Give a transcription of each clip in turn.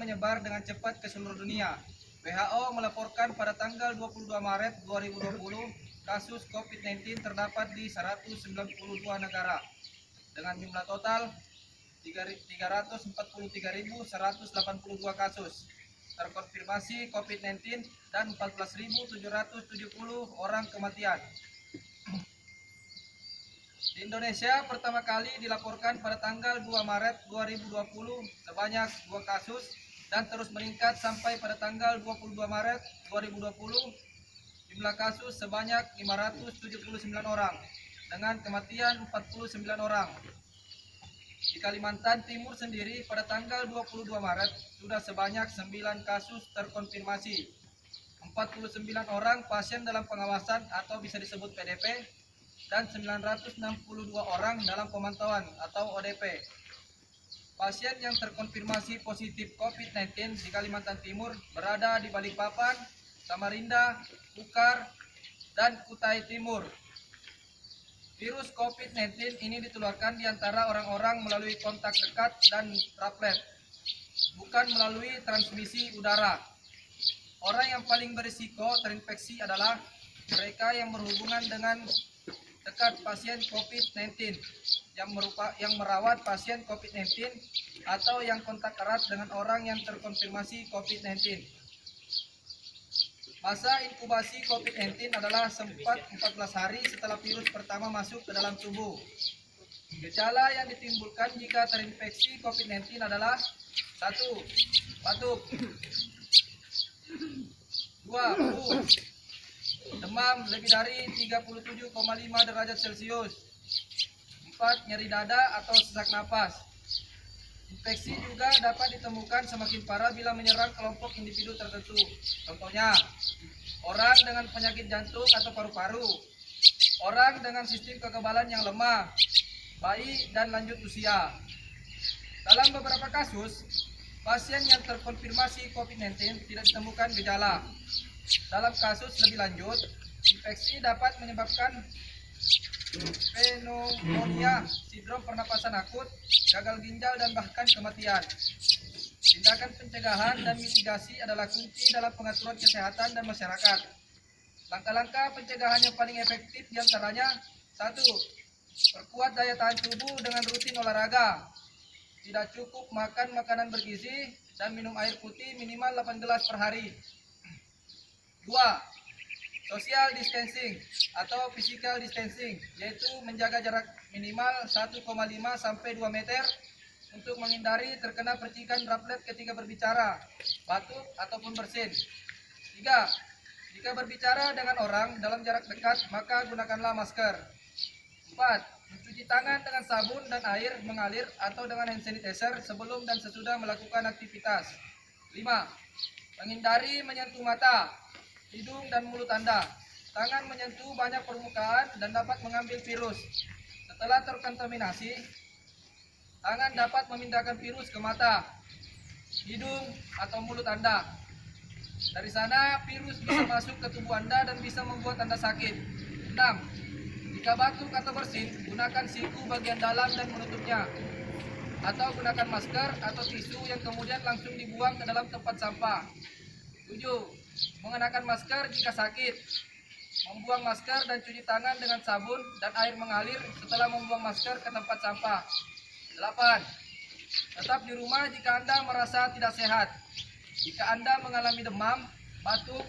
menyebar dengan cepat ke seluruh dunia. WHO melaporkan pada tanggal 22 Maret 2020 kasus COVID-19 terdapat di 192 negara dengan jumlah total 343.182 kasus terkonfirmasi COVID-19 dan 14.770 orang kematian. Di Indonesia pertama kali dilaporkan pada tanggal 2 Maret 2020 sebanyak 2 kasus dan terus meningkat sampai pada tanggal 22 Maret 2020 jumlah kasus sebanyak 579 orang dengan kematian 49 orang. Di Kalimantan Timur sendiri pada tanggal 22 Maret sudah sebanyak 9 kasus terkonfirmasi. 49 orang pasien dalam pengawasan atau bisa disebut PDP dan 962 orang dalam pemantauan atau ODP. Pasien yang terkonfirmasi positif COVID-19 di Kalimantan Timur berada di Balikpapan, Samarinda, Bukar, dan Kutai Timur. Virus COVID-19 ini ditularkan di antara orang-orang melalui kontak dekat dan droplet, bukan melalui transmisi udara. Orang yang paling berisiko terinfeksi adalah mereka yang berhubungan dengan dekat pasien COVID-19, yang merawat pasien COVID-19 atau yang kontak erat dengan orang yang terkonfirmasi COVID-19. Masa inkubasi COVID-19 adalah sempat 14 hari setelah virus pertama masuk ke dalam tubuh. Gejala yang ditimbulkan jika terinfeksi COVID-19 adalah 1. Batuk 2. Flu, demam lebih dari 37,5 derajat Celcius. 4. Nyeri dada atau sesak napas. Infeksi juga dapat ditemukan semakin parah bila menyerang kelompok individu tertentu. Contohnya, orang dengan penyakit jantung atau paru-paru, orang dengan sistem kekebalan yang lemah, bayi dan lanjut usia. Dalam beberapa kasus, pasien yang terkonfirmasi COVID-19 tidak ditemukan gejala. Dalam kasus lebih lanjut, infeksi dapat menyebabkan pneumonia, sindrom pernapasan akut, gagal ginjal, dan bahkan kematian. Tindakan pencegahan dan mitigasi adalah kunci dalam pengaturan kesehatan dan masyarakat. Langkah-langkah pencegahan yang paling efektif diantaranya 1. Perkuat daya tahan tubuh dengan rutin olahraga. Tidak cukup makan makanan bergizi dan minum air putih minimal 8 gelas per hari. 2. Social distancing atau physical distancing, yaitu menjaga jarak minimal 1,5 sampai 2 meter untuk menghindari terkena percikan droplet ketika berbicara, batuk, ataupun bersin. 3. Jika berbicara dengan orang dalam jarak dekat, maka gunakanlah masker. 4. Mencuci tangan dengan sabun dan air mengalir atau dengan hand sanitizer sebelum dan sesudah melakukan aktivitas. 5. Menghindari menyentuh mata, hidung dan mulut Anda. Tangan menyentuh banyak permukaan dan dapat mengambil virus. Setelah terkontaminasi, tangan dapat memindahkan virus ke mata, hidung, atau mulut Anda. Dari sana, virus bisa masuk ke tubuh Anda dan bisa membuat Anda sakit. 6. Jika batuk atau bersin, gunakan siku bagian dalam dan menutupnya. Atau gunakan masker atau tisu yang kemudian langsung dibuang ke dalam tempat sampah. 7. Mengenakan masker jika sakit. Membuang masker dan cuci tangan dengan sabun dan air mengalir setelah membuang masker ke tempat sampah. 8. Tetap di rumah jika Anda merasa tidak sehat. Jika Anda mengalami demam, batuk,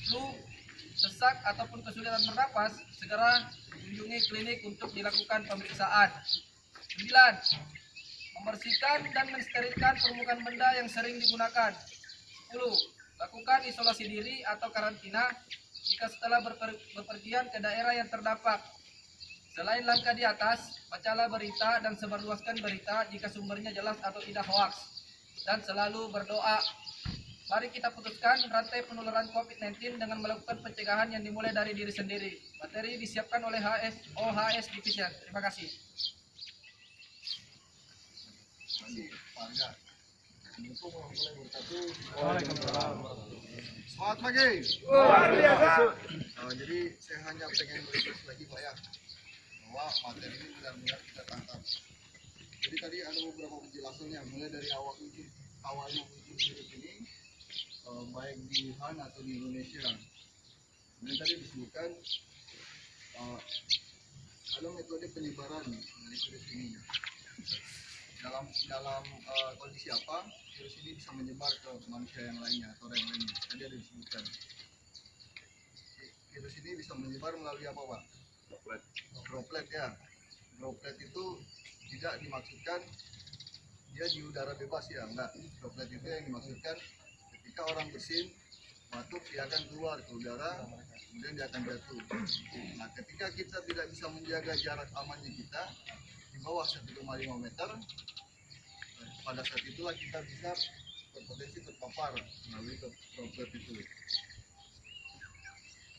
flu, sesak, ataupun kesulitan bernapas, segera kunjungi klinik untuk dilakukan pemeriksaan. 9. Membersihkan dan mensterilkan permukaan benda yang sering digunakan. 10. Lakukan isolasi diri atau karantina jika setelah berpergian ke daerah yang terdampak. Selain langkah di atas, bacalah berita dan sebarluaskan berita jika sumbernya jelas atau tidak hoaks. Dan selalu berdoa. Mari kita putuskan rantai penularan COVID-19 dengan melakukan pencegahan yang dimulai dari diri sendiri. Materi disiapkan oleh OHS Division. Terima kasih. Selamat pagi. Luar biasa. Jadi saya hanya pengen request lagi Pak ya, bahwa materi ini benar-benar kita tangkap. Jadi tadi ada beberapa penjelasan yang mulai dari awalnya uji virus ini baik di Wuhan atau di Indonesia. Kemudian tadi disebutkan ada metode penyebaran dari virus ini. Dalam kondisi apa virus ini bisa menyebar ke manusia yang lainnya atau orang yang lainnya. Tadi ada disebutkan. Virus ini bisa menyebar melalui apa, Pak? Droplet ya. Droplet itu tidak dimaksudkan dia di udara bebas ya, enggak. Droplet itu yang dimaksudkan ketika orang bersin, batuk dia akan keluar ke udara, kemudian dia akan jatuh. Nah, ketika kita tidak bisa menjaga jarak amannya kita di bawah 1,5 meter, pada saat itulah kita bisa berpotensi terpapar melalui droplet itu.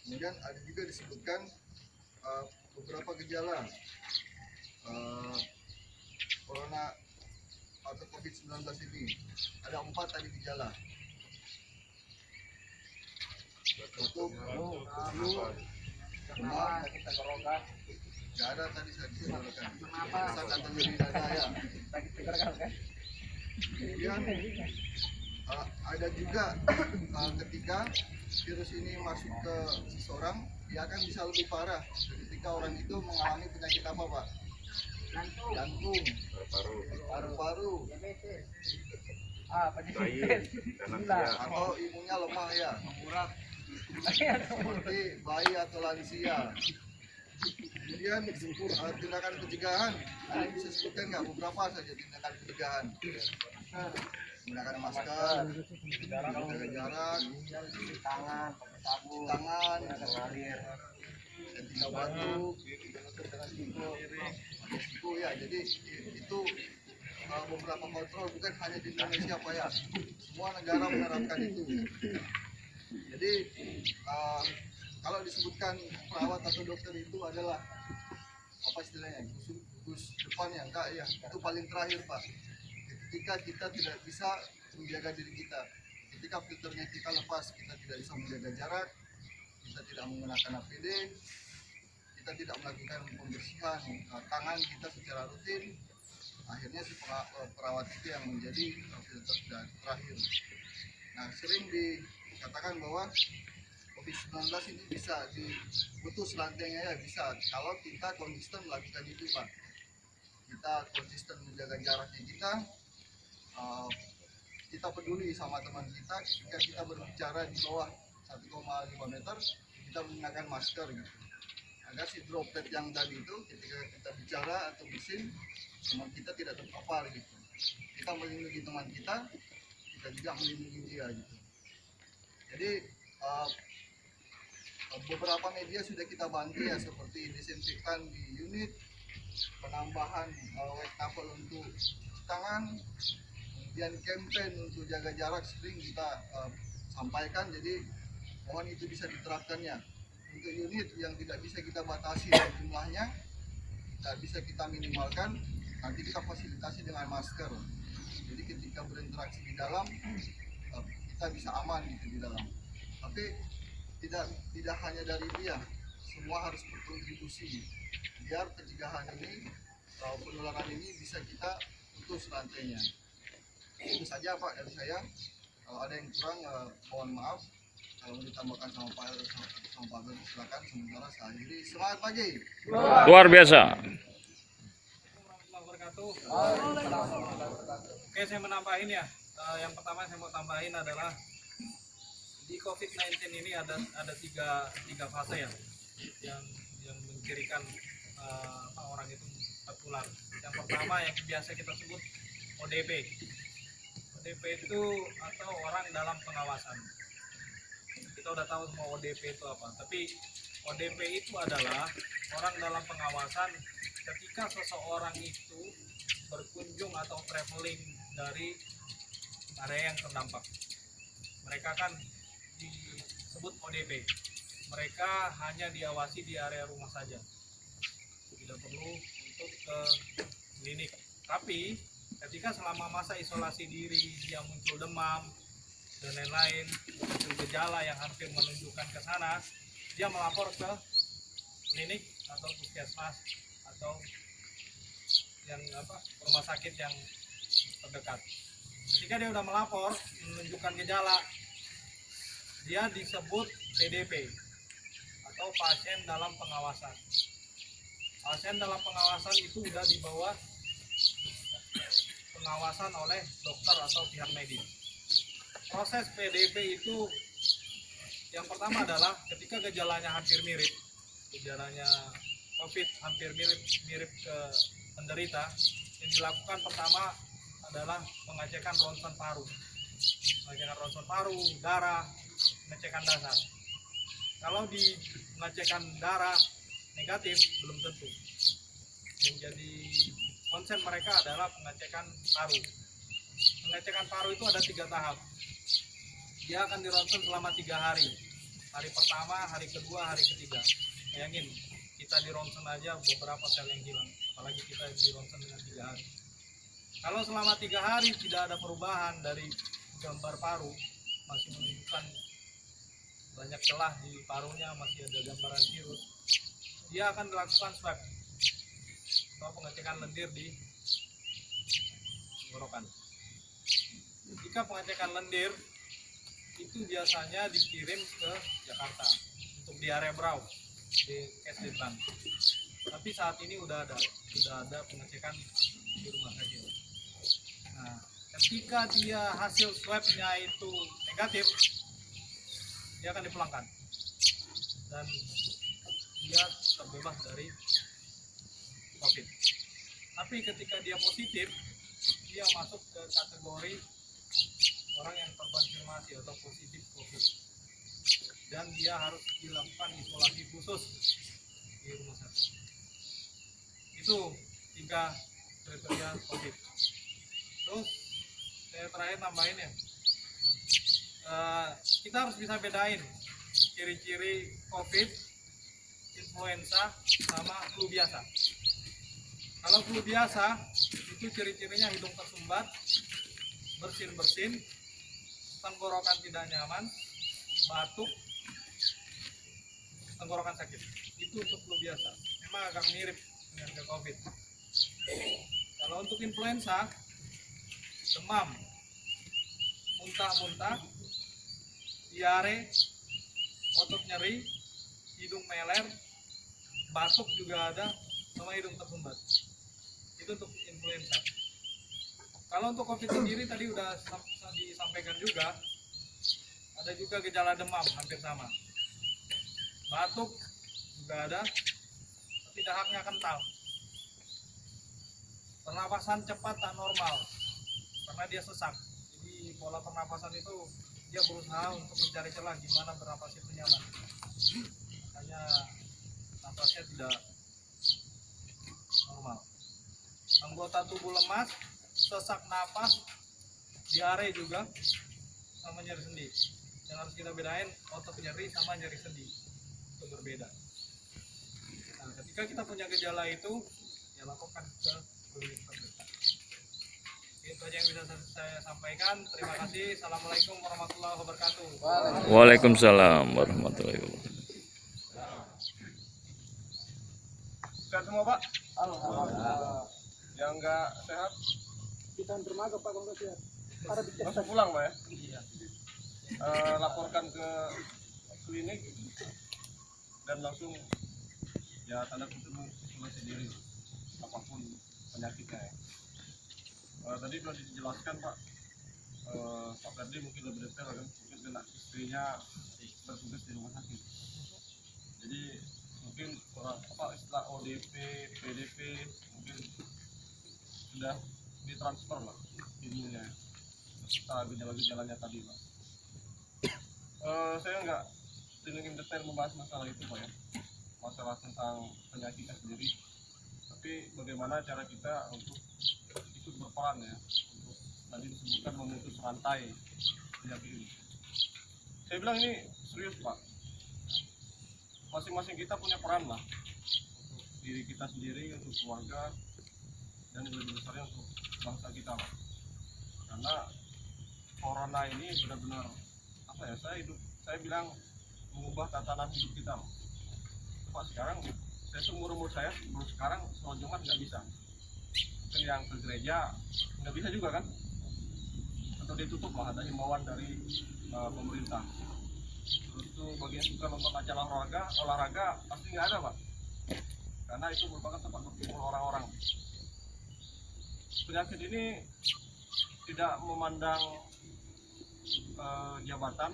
Kemudian ada juga disebutkan beberapa gejala corona atau COVID-19 ini. Ada 4 tadi gejala. Batuk, flu, demam, nggak ada tadi saya disampaikan. Sesak atau nyeri dada ya. Kemudian ada juga ketika virus ini masuk ke seseorang, dia akan bisa lebih parah ketika orang itu mengalami penyakit apa, Pak? Jantung, paru-paru, atau imunnya lemah ya, seperti bayi atau lansia. Kemudian tindakan pencegahan, ada yang bisa sebutkan nggak beberapa saja tindakan pencegahan? Menggunakan masker, jaga jarak, tangan, dan tidak batuk, siku ya. Jadi itu beberapa kontrol, bukan hanya di Indonesia Pak ya, semua negara menerapkan itu. Jadi kalau disebutkan perawat atau dokter itu adalah apa istilahnya, gugus depan ya, enggak ya, itu paling terakhir Pak. Ketika kita tidak bisa menjaga diri kita, ketika filternya kita lepas, kita tidak bisa menjaga jarak, kita tidak menggunakan APD, kita tidak melakukan pembersihan tangan kita secara rutin, akhirnya si perawat itu yang menjadi filter terakhir. Nah, sering dikatakan bahwa COVID-19 ini bisa diputus rantainya ya, bisa kalau kita konsisten melakukan itu Pak. Kita konsisten menjaga jaraknya kita peduli sama teman kita, ketika kita berbicara di bawah 1,5 meter kita menggunakan masker gitu, agar si droplet yang tadi itu ketika kita bicara atau bersin teman kita tidak terpapar gitu. Kita melindungi teman kita juga melindungi dia gitu. Jadi beberapa media sudah kita bantu ya, seperti disinfektan di unit, penambahan wastafel untuk cuci tangan, kemudian campaign untuk jaga jarak sering kita sampaikan. Jadi mohon itu bisa diterapkannya. Untuk unit yang tidak bisa kita batasi jumlahnya, tidak bisa kita minimalkan, nanti kita fasilitasi dengan masker. Jadi ketika berinteraksi di dalam kita bisa aman gitu di dalam. Tapi tidak hanya dari dia, semua harus berkontribusi biar pencegahan ini, penularan ini bisa kita putus rantainya. Itu saja Pak dari saya. Kalau ada yang kurang mohon maaf. Kalau ditambahkan sama Pak Ber, silakan. Sementara saya akhiri. Selamat pagi. Luar biasa. Oke, saya menambahin ya. Yang pertama saya mau tambahin adalah di COVID-19 ini ada tiga fase ya yang mencirikan orang itu tertular. Yang pertama yang biasa kita sebut ODP. ODP itu atau orang dalam pengawasan. Kita udah tahu semua ODP itu apa. Tapi ODP itu adalah orang dalam pengawasan ketika seseorang itu berkunjung atau traveling dari area yang terdampak. Mereka kan disebut ODP. Mereka hanya diawasi di area rumah saja, tidak perlu untuk ke klinik. Tapi ketika selama masa isolasi diri dia muncul demam dan lain-lain, muncul gejala yang hampir menunjukkan ke sana, dia melapor ke klinik atau puskesmas atau yang rumah sakit yang terdekat. Ketika dia udah melapor menunjukkan gejala, dia disebut PDP atau pasien dalam pengawasan. Pasien dalam pengawasan itu udah di bawah pengawasan oleh dokter atau pihak medis. Proses PDP itu yang pertama adalah ketika gejalanya hampir mirip, gejalanya COVID hampir mirip ke penderita, yang dilakukan pertama adalah pengecekan ronsen paru, darah, pengecekan dasar. Kalau di pengecekan darah negatif belum tentu. Yang jadi konsen mereka adalah pengecekan paru. Pengecekan paru itu ada 3 tahap. Dia akan dironsen selama 3 hari. Hari pertama, hari kedua, hari ketiga. Bayangin, kita dironsen aja beberapa sel yang hilang. Apalagi kita dironsen dengan 3 hari. Kalau selama 3 hari tidak ada perubahan dari gambar paru, masih menunjukkan banyak celah di parunya, masih ada gambaran virus, dia akan dilakukan swab atau pengecekan lendir di tenggorokan. Jika pengecekan lendir itu biasanya dikirim ke Jakarta untuk di area Brau di Kesdetlan. Tapi saat ini udah ada pengecekan di rumah sakit. Nah, ketika dia hasil swabnya itu negatif, dia akan dipulangkan dan dia terbebas dari COVID. Tapi ketika dia positif, dia masuk ke kategori orang yang terkonfirmasi atau positif COVID, dan dia harus dilakukan isolasi khusus di rumah sakit. Itu 3 kriteria COVID. Terus saya terakhir nambahin ya, kita harus bisa bedain ciri-ciri COVID, influenza, sama flu biasa. Kalau flu biasa itu ciri-cirinya hidung tersumbat, bersin-bersin, tenggorokan tidak nyaman, batuk, tenggorokan sakit. Itu untuk flu biasa. Memang agak mirip dengan COVID. Kalau untuk influenza, demam, muntah-muntah, diare, otot nyeri, hidung meler, batuk juga ada, sama hidung tersumbat. Itu untuk influenza. Kalau untuk COVID sendiri tadi udah disampaikan juga, ada juga gejala demam hampir sama. Batuk juga ada, tapi dahaknya kental. Pernapasan cepat tak normal karena dia sesak. Jadi pola pernapasan itu dia berusaha untuk mencari celah gimana bernapas itu nyaman. Makanya napasnya tidak normal. Anggota tubuh lemas, sesak napas, diare juga, sama nyeri sendi. Yang harus kita bedain, otot nyeri sama nyeri sendi itu berbeda. Nah, ketika kita punya gejala itu, ya lakukan ke klinik terdekat. Itu aja yang bisa saya sampaikan. Terima kasih. Assalamualaikum warahmatullahi wabarakatuh. Waalaikumsalam warahmatullahi wabarakatuh. Sehat semua Pak? Alhamdulillah. Yang enggak sehat Kita dermaga Pak kalau sehat. langsung pulang Pak ya? Iya. Laporkan ke klinik dan langsung ya tanda kutip isolasi diri apapun penyakitnya ya. Tadi sudah dijelaskan Pak, Pak Ferdi mungkin lebih detail kan, mungkin dengan istrinya bertugas di rumah sakit. Jadi mungkin istilah ODP, PDP mungkin sudah ditransfer lah ilmunya serta gejala-gejalanya tadi Pak. Saya nggak ingin detail membahas masalah itu Pak ya, masalah tentang penyakitnya sendiri, tapi bagaimana cara kita untuk ikut berperan ya, untuk tadi disebutkan memutus rantai penyakit ini. Saya bilang ini serius Pak, masing-masing kita punya peran lah untuk diri kita sendiri, untuk keluarga, dan lebih besarnya untuk bangsa kita Pak. Karena corona ini benar-benar apa ya, saya bilang mengubah tatanan hidup kita Pak. Sekarang saya seumur saya baru sekarang sholat Jumat nggak bisa, mungkin yang ke gereja nggak bisa juga kan, atau ditutup lah, ada himbauan dari pemerintah. Terus tuh bagi yang suka nonton acara olahraga pasti nggak ada Pak, karena itu merupakan tempat berkumpul orang-orang. Penyakit ini tidak memandang jabatan,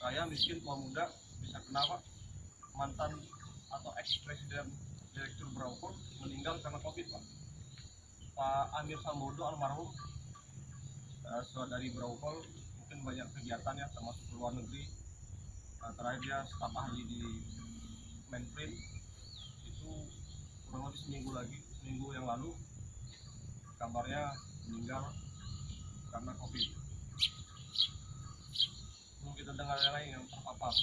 kaya, miskin, tua, muda, bisa kena Pak. Mantan atau ex-presiden Direktur Braucol meninggal karena COVID Pak. Pak Amir Sambodo almarhum, dari Braucol, mungkin banyak kegiatan ya, termasuk ke luar negeri. Terakhir dia staf ahli di Menprint, itu kurang lebih seminggu yang lalu kabarnya meninggal karena COVID. Belum kita dengar yang lain yang terpapar,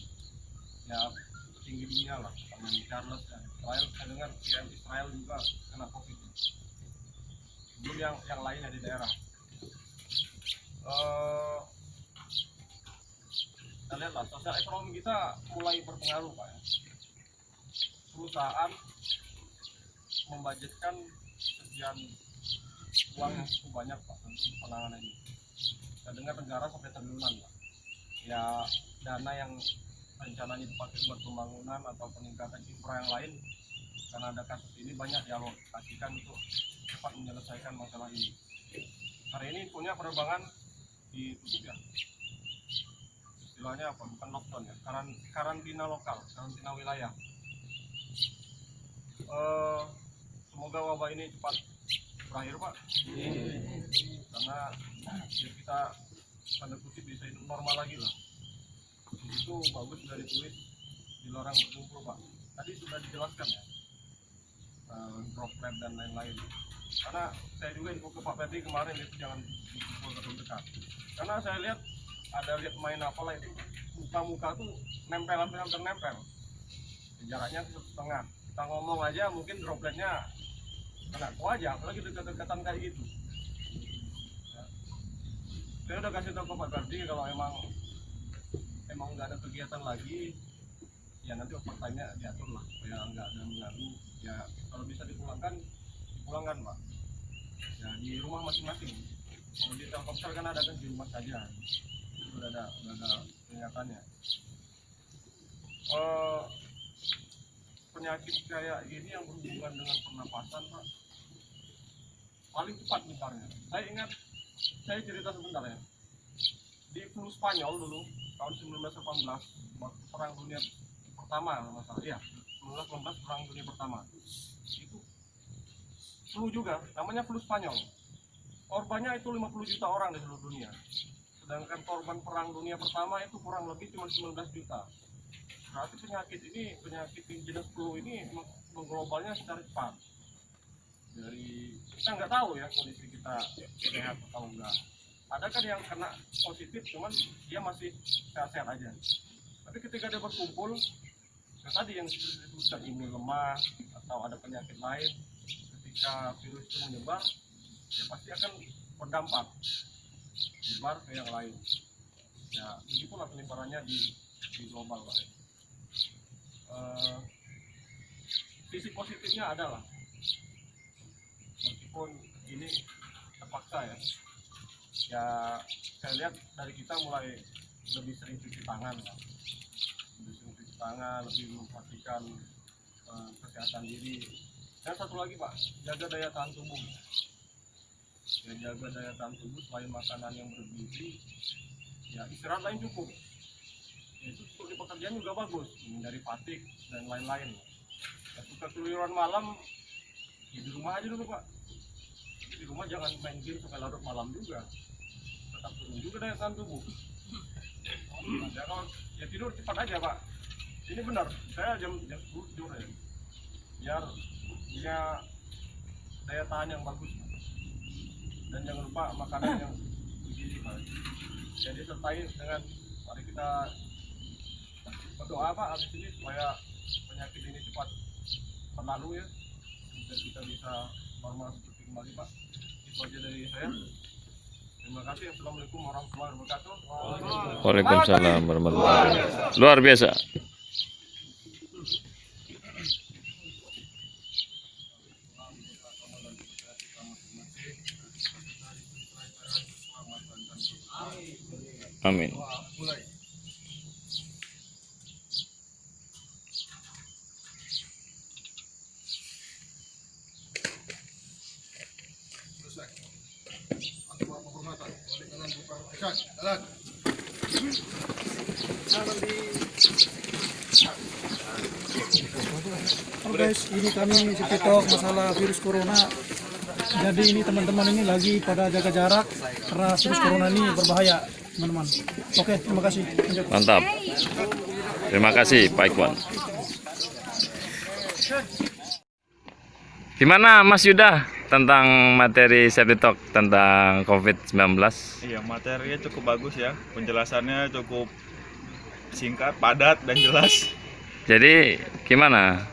ya tinggi dunia lah, Pangeran Charles dan Israel. Saya dengar PM Israel juga kena COVID. Belum yang lainnya di daerah. Kita lihatlah sosial ekonomi kita mulai berpengaruh Pak ya. Perusahaan membudgetkan sekian uang yang cukup banyak Pak untuk penanganan ini. Saya dengar negara sampai triliunan Pak. Ya dana yang rencananya dipakai buat pembangunan atau peningkatan infra yang lain, karena ada kasus ini banyak dialokasikan untuk cepat menyelesaikan masalah ini. Hari ini punya penerbangan ditutup ya, istilahnya apa, bukan lockdown ya, karantina lokal, karantina wilayah. Semoga wabah ini cepat berakhir Pak, karena biar kita tanda kutip bisa hidup normal lagi lah. Itu bagus sudah ditulis dilarang berkumpul Pak. Tadi sudah dijelaskan ya, droplet dan lain-lain. Karena saya juga info ke Pak Ferdi kemarin itu jangan berkumpul terlalu dekat. Karena saya lihat main apalah itu, muka-muka tuh nempel, hampir nempel. Jaraknya 1,5. Kita ngomong aja mungkin dropletnya kena aku aja, apalagi dekat-dekatan kayak gitu. Ya. Saya udah kasih tahu ke Pak Ferdi kalau emang nggak ada kegiatan lagi, ya nanti overtime-nya diatur lah supaya nggak ada mengganggu. Ya kalau bisa dipulangkan Pak. Ya di rumah masing-masing. Kalau di Telkomsel kan ada kan di rumah saja. Itu udah ada peringatannya. Penyakit kayak gini yang berhubungan dengan pernapasan Pak, paling cepat nyebarnya. Saya ingat, saya cerita sebentar ya. Di flu Spanyol dulu tahun 1918 waktu Perang Dunia Pertama masalah ya, 1918 Perang Dunia Pertama itu flu juga, namanya flu Spanyol. Korbannya itu 50 juta orang di seluruh dunia, sedangkan korban Perang Dunia Pertama itu kurang lebih cuma 19 juta. Berarti penyakit jenis flu ini mengglobalnya secara cepat. Dari kita nggak tahu ya kondisi kita sehat atau enggak. Ada kan yang kena positif cuman dia masih sehat-sehat aja. Tapi ketika dia berkumpul, ya tadi yang disebutkan imun lemah atau ada penyakit lain, ketika virus itu menyebar, ya pasti akan berdampak menyebar ke yang lain. Ya begitulah penyebarannya di global Pak. Sisi positifnya adalah meskipun ini terpaksa ya saya lihat dari kita mulai lebih sering cuci tangan ya. Lebih memperhatikan kesehatan diri. Dan satu lagi Pak, jaga daya tahan tubuh ya, jaga daya tahan tubuh. Selain makanan yang bergizi, ya istirahat lain cukup ya, itu untuk di pekerjaan juga bagus, menghindari fatigue dan lain-lain. Ya, suka keluyuran malam ya di rumah aja dulu Pak. Jadi di rumah jangan main game sampai larut malam juga, tetap turun juga daya tahan tubuh. Ya kalau ya tidur cepat aja Pak. Ini benar, saya jam 10 tidur ya, biar punya daya tahan yang bagus. Dan jangan lupa makanan yang bergizi Pak. Jadi sertai dengan, mari kita berdoa Pak habis ini supaya penyakit ini cepat berlalu ya, dan kita bisa normal seperti kembali Pak. Itu aja dari saya. Terima kasih. Assalamualaikum warahmatullahi wabarakatuh. Waalaikumsalam warahmatullahi wabarakatuh. Luar biasa. Amin. Mulai. Selesai. Aku penghormatan. Balik kanan buka. Action. Jalan. Halo guys, ini kami TikTok masalah virus corona. Jadi ini teman-teman ini lagi pada jaga jarak karena virus corona ini berbahaya, teman-teman. Oke, terima kasih. Lanjut. Mantap. Terima kasih Pak Ikhwan. Gimana Mas Yuda tentang materi Safety Talk tentang COVID-19? Iya, materinya cukup bagus ya. Penjelasannya cukup singkat, padat, dan jelas. Jadi gimana?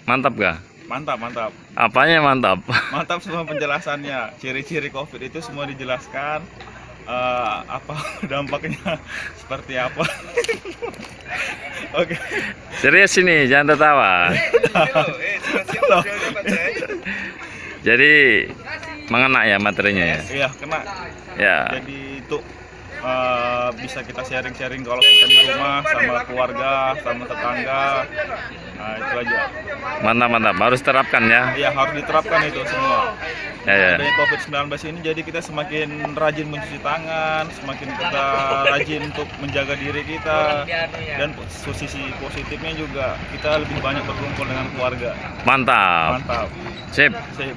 Mantap gak? Mantap, mantap. Apanya mantap? Mantap semua penjelasannya. Ciri-ciri COVID itu semua dijelaskan. Apa dampaknya, seperti apa. Oke. Serius ini, jangan tertawa. Jadi mengena ya materinya ya? Iya, kena. Ya. Jadi itu bisa kita sharing-sharing kalau kita di rumah sama keluarga, sama tetangga. Nah, itu aja. Mantap, harus terapkan ya. Iya, harus diterapkan itu semua. Ya. Adanya COVID-19 ini jadi kita semakin rajin mencuci tangan, semakin kita rajin untuk menjaga diri kita, dan sisi positifnya juga kita lebih banyak berkumpul dengan keluarga. Mantap. Mantap. Sip. Sip.